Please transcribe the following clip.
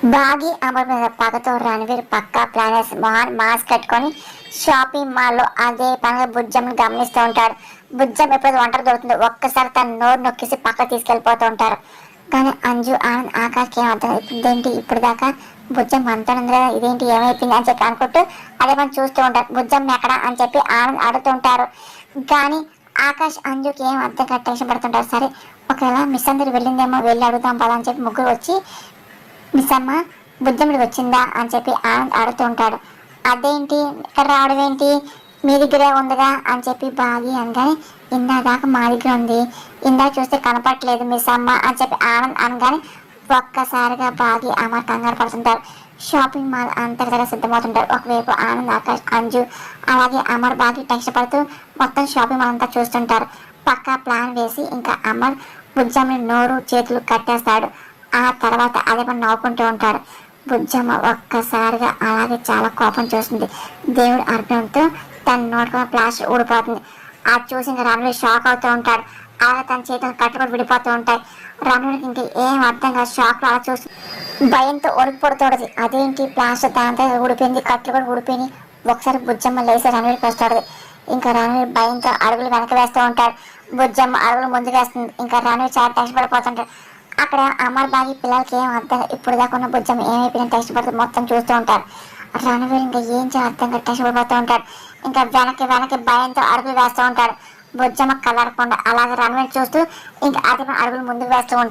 బాగి అమర్ మీద పగతో రణవీర్ పక్కా planners mask కట్టుకొని షాపింగ్ మాల్లో అదే పనిగా బుజ్జమ్మని గమనిస్తూ ఉంటాడు. బుజ్జం ఎప్పుడైతే ఒంటరి దొరుకుతుందో ఒక్కసారి తన నోరు నొక్కేసి పక్క తీసుకెళ్ళిపోతూ ఉంటారు. కానీ అంజు ఆనంద్ ఆకాష్కి ఏం అర్థం ఇదేంటి ఇప్పుడు దాకా బుజ్జం అంటుంది కదా, ఇదేంటి ఏమైపోయింది అని చెప్పి అనుకుంటూ అదే పని చూస్తూ ఉంటారు. బుజ్జం ఎక్కడ అని చెప్పి ఆనంద్ అడుగుతుంటారు. కానీ ఆకాష్ అంజుకి ఏం అర్థం కాక టెన్షన్ పడుతుంటారు. సరే ఒకవేళ మిస్ అందరు వెళ్ళిందేమో, వెళ్ళి అడుగుదాం పదా అని చెప్పి ముగ్గురు వచ్చి మిస్ అమ్మ బుజ్జమ్మడి వచ్చిందా అని చెప్పి ఆనంద్ అడుగుతూ ఉంటాడు. అదేంటి ఇక్కడ రావడం ఏంటి, మీ దగ్గరే ఉందిగా అని చెప్పి బాగి అనగానే ఇందాక మా దగ్గర ఉంది, ఇందాక చూస్తే కనపడట్లేదు మిస్ అమ్మ అని చెప్పి ఆనంద్ అనగానే ఒక్కసారిగా బాగి అమర్ కంగారు పడుతుంటారు. షాపింగ్ మాల్ అంతగా సిద్ధమవుతుంటారు. ఒకవైపు ఆనంద్ ఆకాష్ అంజు అలాగే అమర్ బాగి టెన్షన్ పడుతూ మొత్తం షాపింగ్ మాల్ అంతా చూస్తుంటారు. పక్కా ప్లాన్ వేసి ఇంకా అమర్ బుజ్జమ్మని నోరు చేతులు కట్టేస్తాడు. ఆ తర్వాత అదే పని నవ్వుకుంటూ ఉంటాడు. బుజ్జమ్మ ఒక్కసారిగా అలాగే చాలా కోపం చూస్తుంది. దేవుడు అర్పణతో తన నోటుకున్న ప్లాస్టర్ ఊడిపోతుంది. అది చూసి ఇంకా రణవీర్ షాక్ అవుతూ ఉంటాడు. అలాగే తన చేతులు కట్టుబడి విడిపోతూ ఉంటాయి. రణవీర్కి ఇంకా ఏం అర్థం కాదు, షాక్లో అలా చూసి భయంతో ఒడికి పడుతుంది. అదేంటి ప్లాస్టర్ దాంతో ఊడిపోయింది, కట్లు కూడా ఊడిపోయింది. ఒకసారి బుజ్జమ్మ లేసి రణవీర్కి వస్తాడు. ఇంకా రణవీర్ భయంతో అడుగులు వెనక వేస్తూ ఉంటాడు. బుజ్జమ్మ అడుగులు ముందుకు వేస్తుంది. ఇంకా రణవీర్ చాలా టెన్షన్ పడిపోతుంటాడు. అక్కడ అమర్ బాగి పిల్లలకి ఏం అర్థం ఇప్పుడు దాకా ఉన్న బుజ్జం ఏమైపోయినా టెస్ట్ పడుతుంది మొత్తం చూస్తూ ఉంటారు. రణవీర్ ఇంకా ఏం చేయాలి అర్థం కాక టెస్ట్ పడిపోతూ ఉంటాడు. ఇంకా వెనక్కి భయంతో అడుగులు వేస్తూ ఉంటాడు. బుజ్జమ్మ కలరకుండా అలాగే రణవీర్ చూస్తూ ఇంకా అదే అడుగులు ముందుకు వేస్తూ ఉంటాడు.